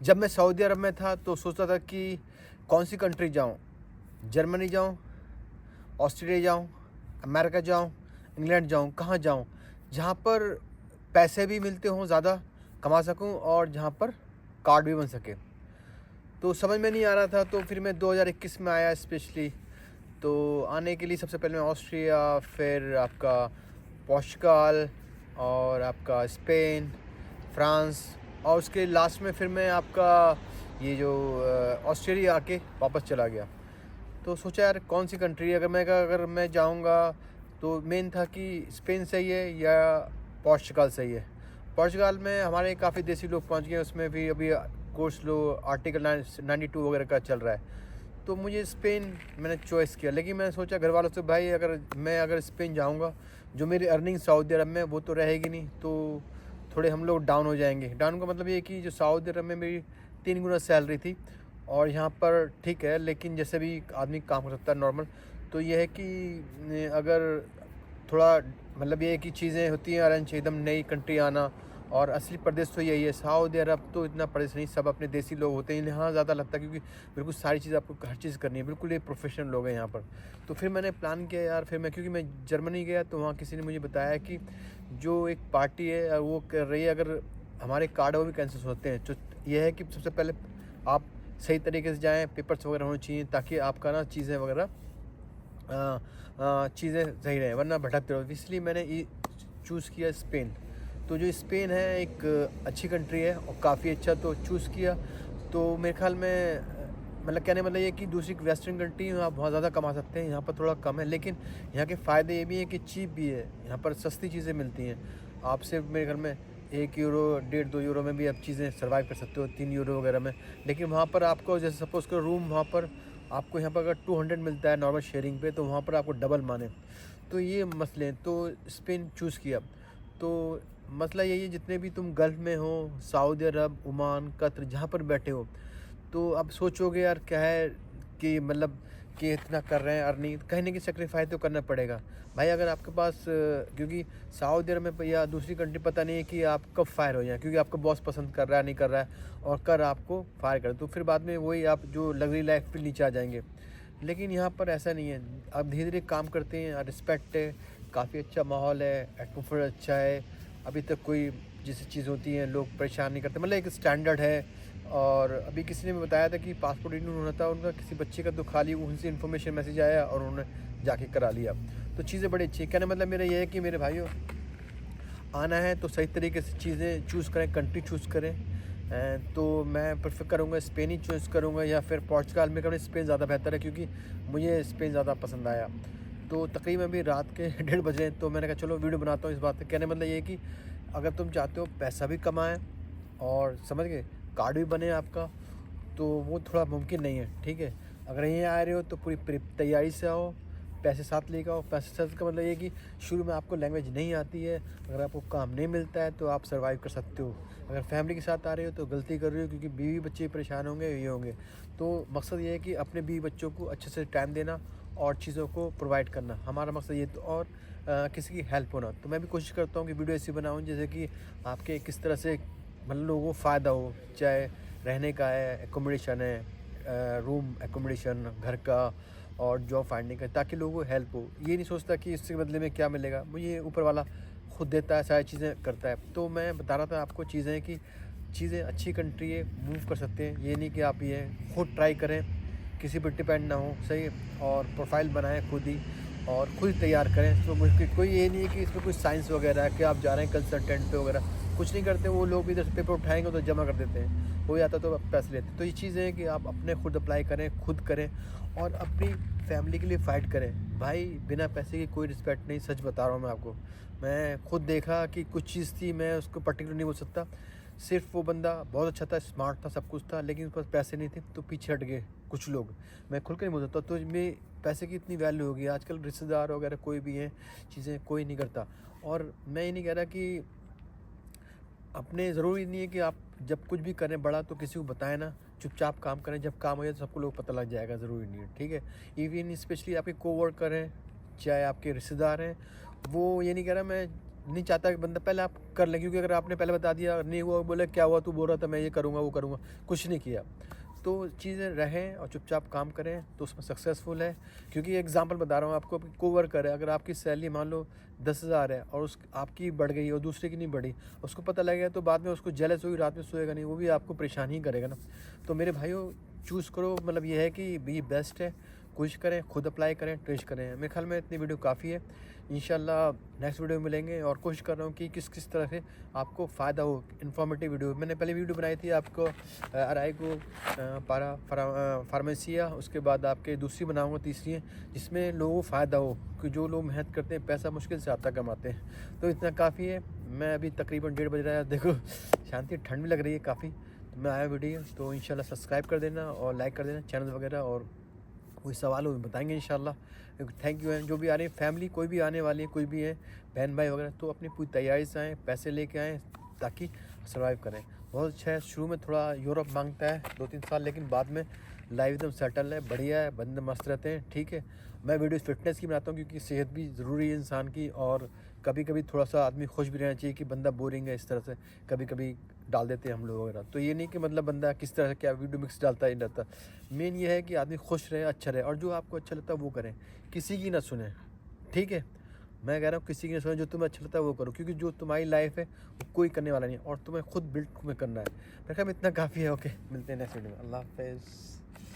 जब मैं सऊदी अरब में था तो सोचता था कि कौन सी कंट्री जाऊँ, जर्मनी जाऊँ, ऑस्ट्रेलिया जाऊँ, अमेरिका जाऊँ, इंग्लैंड जाऊँ, कहाँ जाऊँ? जहाँ पर पैसे भी मिलते हों, ज़्यादा कमा सकूँ और जहाँ पर कार्ड भी बन सके। तो समझ में नहीं आ रहा था, तो फिर मैं 2021 में आया स्पेशली। तो आने के लिए सबसे पहले मैं ऑस्ट्रिया, फिर आपका पोर्चुगाल और आपका स्पेन, फ्रांस और उसके लास्ट में फिर मैं आपका ये जो ऑस्ट्रेलिया आके वापस चला गया। तो सोचा यार कौन सी कंट्री अगर मैं जाऊंगा तो मेन था कि स्पेन सही है या पोर्चुगाल सही है। पोर्चुगाल में हमारे काफ़ी देसी लोग पहुंच गए, उसमें भी अभी कोर्स लो आर्टिकल 92 वगैरह का चल रहा है। तो मुझे स्पेन मैंने चॉइस किया, लेकिन मैंने सोचा घर वालों से भाई अगर स्पेन जाऊंगा, जो मेरी अर्निंग सऊदी अरब में वो तो रहेगी नहीं, तो थोड़े हम लोग डाउन हो जाएंगे। डाउन का मतलब ये कि जो सऊदी अरब में मेरी 3 गुना सैलरी थी और यहाँ पर ठीक है, लेकिन जैसे भी आदमी काम कर सकता है नॉर्मल। तो ये है कि अगर थोड़ा मतलब ये है कि चीज़ें होती हैं अरेंज, एकदम नई कंट्री आना। और असली प्रदेश तो यही है, सऊदी अरब तो इतना प्रदेश नहीं, सब अपने देसी लोग होते हैं। यहाँ ज़्यादा लगता है क्योंकि बिल्कुल सारी चीज़ आपको हर चीज़ करनी है, बिल्कुल ये प्रोफेशनल लोग हैं यहाँ पर। तो फिर मैंने प्लान किया यार, फिर क्योंकि मैं जर्मनी गया तो वहाँ किसी ने मुझे बताया कि जो एक पार्टी है वो कर रही है, अगर हमारे कार्ड वो भी कैंसिल होते हैं। तो यह है कि सबसे पहले आप सही तरीके से जाएँ, पेपर्स वगैरह होने चाहिए ताकि आपका ना चीज़ें वगैरह चीज़ें सही रहें, वरना भटकते रहो। इसलिए मैंने ये चूज़ किया स्पेन। तो जो स्पेन है एक अच्छी कंट्री है और काफ़ी अच्छा तो चूज़ किया। तो मेरे ख्याल में मतलब कहने मतलब ये कि दूसरी वेस्टर्न कंट्री में आप बहुत ज़्यादा कमा सकते हैं, यहाँ पर थोड़ा कम है। लेकिन यहाँ के फ़ायदे ये भी हैं कि चीप भी है, यहाँ पर सस्ती चीज़ें मिलती हैं। आप सिर्फ मेरे घर में 1 यूरो 1.5-2 यूरो में भी आप चीज़ें सर्वाइव कर सकते हो, 3 यूरो वगैरह में। लेकिन वहाँ पर आपको जैसे सपोज़ करो रूम वहाँ पर आपको यहाँ पर अगर 200 मिलता है नॉर्मल शेयरिंग पे, तो वहाँ पर आपको डबल माने। तो ये मसले हैं, तो स्पेन चूज़ किया। तो मसला यही है, जितने भी तुम गल्फ़ में हो, सऊदी अरब, ओमान, कतर जहाँ पर बैठे हो, तो अब सोचोगे यार क्या है कि मतलब कि इतना कर रहे हैं अर्निंग, कहीं न कहीं सैक्रिफ़ाइस तो करना पड़ेगा। भाई अगर आपके पास क्योंकि सऊदी अरब में या दूसरी कंट्री पता नहीं है कि आप कब फायर हो जाएँ, क्योंकि आपका बॉस पसंद कर रहा है, नहीं कर रहा है और कर आपको फायर कर, तो फिर बाद में वही आप जो लग्ज़री लाइफ़ पे नीचे आ जाएँगे। लेकिन यहाँ पर ऐसा नहीं है, आप धीरे-धीरे काम करते हैं, रिस्पेक्ट है, काफ़ी अच्छा माहौल है, एटमॉस्फेयर अच्छा है। अभी तक कोई जैसी चीज़ होती है लोग परेशान नहीं करते, मतलब एक स्टैंडर्ड है। और अभी किसी ने भी बताया था कि पासपोर्ट रिन्यू होना था उनका, किसी बच्चे का, तो खाली उनसे इन्फॉर्मेशन मैसेज आया और उन्होंने जाके करा लिया। तो चीज़ें बड़ी अच्छी है। कहने मतलब मेरा ये है कि मेरे भाइयों, आना है तो सही तरीके से चीज़ें चूज़ करें, कंट्री चूज़ करें। तो मैं प्रेफर करूँगा स्पेन ही चूज़ करूँगा या फिर पोर्चुगाल में करूँ। स्पेन ज़्यादा बेहतर है क्योंकि मुझे स्पेन ज़्यादा पसंद आया। तो तकरीबन अभी रात के 1:30 बजे हैं, तो मैंने कहा चलो वीडियो बनाता हूँ इस बात पे। कहने मतलब ये है कि अगर तुम चाहते हो पैसा भी कमाएँ और समझ गए कार्ड भी बने आपका, तो वो थोड़ा मुमकिन नहीं है, ठीक है। अगर यहीं आ रहे हो तो पूरी तैयारी से आओ, पैसे साथ लेके आओ। पैसे साथ का मतलब ये कि शुरू में आपको लैंग्वेज नहीं आती है, अगर आपको काम नहीं मिलता है तो आप सर्वाइव कर सकते हो। अगर फैमिली के साथ आ रहे हो तो गलती कर रहे हो, क्योंकि बीवी बच्चे परेशान होंगे, ये होंगे। तो मकसद ये है कि अपने बीवी बच्चों को अच्छे से टाइम देना और चीज़ों को प्रोवाइड करना, हमारा मकसद ये। तो और किसी की हेल्प होना। तो मैं भी कोशिश करता हूँ कि वीडियो ऐसी बनाऊँ जैसे कि आपके किस तरह से मतलब लोगों को फ़ायदा हो, चाहे रहने का है, एकोमोडेशन है, रूम एकोमोडेशन घर का, और जॉब फाइंडिंग का, ताकि लोगों को हेल्प हो। ये नहीं सोचता कि इसके बदले में क्या मिलेगा, मुझे ऊपर वाला खुद देता है, सारी चीज़ें करता है। तो मैं बता रहा था आपको चीज़ें कि चीज़ें अच्छी कंट्री है, मूव कर सकते हैं। ये नहीं कि आप ये खुद ट्राई करें, किसी पर डिपेंड ना हो, सही। और प्रोफाइल बनाएं खुद ही और खुद ही तैयार करें। तो मुश्किल कोई ये नहीं है कि इसमें कुछ साइंस वगैरह है कि आप जा रहे हैं कंसल्टेंट पे वगैरह, कुछ नहीं करते। वो लोग भी इधर से पेपर उठाएंगे तो जमा कर देते हैं, हो जाता तो पैसे लेते। तो ये चीज़ है कि आप अपने खुद अप्लाई करें, खुद करें और अपनी फैमिली के लिए फ़ाइट करें। भाई बिना पैसे की कोई रिस्पेक्ट नहीं, सच बता रहा हूँ मैं आपको। मैं खुद देखा कि कुछ चीज़ थी, मैं उसको पर्टिकुलर नहीं बोल सकता। सिर्फ वो बंदा बहुत अच्छा था, स्मार्ट था, सब कुछ था, लेकिन उसके पास पैसे नहीं थे तो पीछे हट गए कुछ लोग। मैं खुल के नहीं बोल सकता। तो मैं पैसे की इतनी वैल्यू होगी आजकल, रिश्तेदार वगैरह कोई भी हैं, चीज़ें कोई नहीं करता। और मैं ये नहीं कह रहा कि अपने ज़रूरी नहीं है कि आप जब कुछ भी करें बड़ा तो किसी को बताएं ना, चुपचाप काम करें। जब काम हो जाए तो सबको लोग पता लग जाएगा, ज़रूरी नहीं है, ठीक है। इवन स्पेशली आपके कोवर्कर हैं, चाहे आपके रिश्तेदार हैं, वो ये नहीं कह रहा मैं नहीं चाहता कि बंदा पहले आप कर ले, क्योंकि अगर आपने पहले बता दिया नहीं हुआ, बोले क्या हुआ, तू बोल रहा था मैं ये करूँगा वो करूँगा, कुछ नहीं किया, तो चीज़ें रहें और चुपचाप काम करें तो उसमें सक्सेसफुल है। क्योंकि एग्जांपल बता रहा हूँ आपको, कोवर्कर है, अगर आपकी सैलरी मान लो 10,000 है और उस आपकी बढ़ गई और दूसरे की नहीं बढ़ी, उसको पता लगेगा तो बाद में उसको जेलस होगी, रात में सोएगा नहीं, वो भी आपको परेशान ही करेगा ना। तो मेरे भाइयों चूज़ करो, मतलब ये है कि भी बेस्ट है, कोशिश करें, खुद अप्लाई करें, टेस्ट करें। मेरे ख्याल में इतनी वीडियो काफ़ी है। इंशाल्लाह नेक्स्ट वीडियो में मिलेंगे और कोशिश कर रहा हूँ कि किस किस तरह से आपको फ़ायदा हो, इन्फॉर्मेटिव वीडियो। मैंने पहले वीडियो बनाई थी आपको अराइगो फार्मेसिया, उसके बाद आपके दूसरी बनाऊँगा, तीसरी है जिसमें लोगों को फ़ायदा हो, कि जो लोग मेहनत करते हैं पैसा मुश्किल से आता कमाते हैं। तो इतना काफ़ी है। मैं अभी तकरीबन 1:30 बज रहा है, देखो शांति, ठंड भी लग रही है काफ़ी, तो मैं आया वीडियो, तो इंशाल्लाह सब्सक्राइब कर देना और लाइक कर देना चैनल वगैरह, और कोई सवाल हो बताएंगे इंशाल्लाह। Thank you. जो भी आ रही है फैमिली, कोई भी आने वाली है, कोई भी है बहन भाई वगैरह, तो अपनी पूरी तैयारी से आएँ, पैसे लेके आएँ ताकि सर्वाइव करें। बहुत अच्छा है। शुरू में थोड़ा यूरोप मांगता है 2-3 साल, लेकिन बाद में लाइफ एकदम सेटल है, बढ़िया है, बंदे मस्त रहते हैं। ठीक है, मैं वीडियो फिटनेस की बनाता हूँ क्योंकि सेहत भी ज़रूरी है इंसान की, और कभी कभी थोड़ा सा आदमी खुश भी रहना चाहिए कि बंदा बोरिंग है, इस तरह से कभी कभी डाल देते हैं हम लोग वगैरह। तो ये नहीं कि मतलब बंदा किस तरह से क्या वीडियो मिक्स डालता ही रहता। मेन ये है कि आदमी खुश रहे, अच्छा रहे, और जो आपको अच्छा लगता है वो करें, किसी की ना सुने। ठीक है, मैं कह रहा हूँ किसी की ना सुने, जो तुम्हें अच्छा लगता है वो करो, क्योंकि जो तुम्हारी लाइफ है वो कोई करने वाला नहीं है, और तुम्हें खुद बिल्ड में करना है। मेरे ख्याल में इतना काफ़ी है। ओके, मिलते हैं नेक्स्ट वीडियो में। अल्लाह हाफ़िज़।